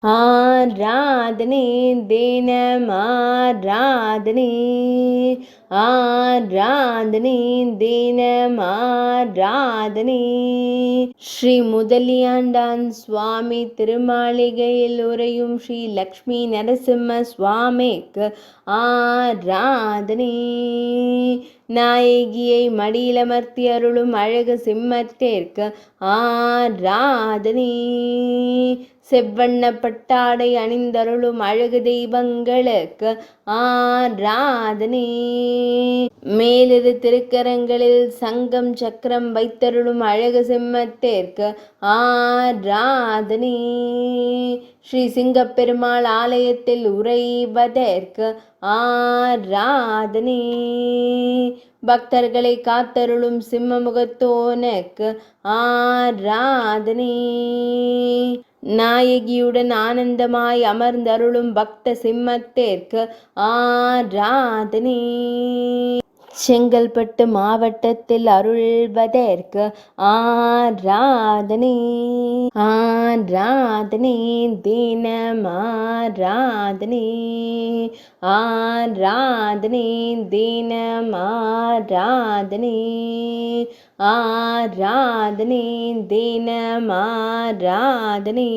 ஆராதனை தினம் ஆராதனை, ஆராதனை தினம் ஆராதனை. ஸ்ரீ முதலியாண்டான் சுவாமி திருமாளிகையில் உறையும் ஸ்ரீ லக்ஷ்மி நரசிம்ம சுவாமிக்கு ஆராதனை. நாயகியை மடியிலமர்த்தி அருளும் அழகு சிம்மத்திற்கு ஆராதனை. செவ்வண்ண பட்டாடை அணிந்தருளும் அழகு தெய்வங்களுக்கு ஆராதனை. மேலிரு திருக்கரங்களில் சங்கம் சக்கரம் வைத்தருளும் அழகு சிம்மத்திற்கு ஆராதனை. ஸ்ரீ சிங்கப்பெருமாள் ஆலயத்தில் உறைவதற்கு ஆராதனை. பக்தர்களை காத்தருளும் சிம்மமுகத்தோனுக்கு ஆராதனை. நாயகியுடன் ஆனந்தமாய் அமர்ந்தருளும் பக்த சிம்மத்திற்கு ஆராதனை. செங்கல்பட்டு மாவட்டத்தில் அருள்வதற்கு ஆராதனை. ஆராதனை தினம் ஆராதனை, ஆராதனை தினம் ஆராதனை, ஆராதனை தினம் ஆராதனை.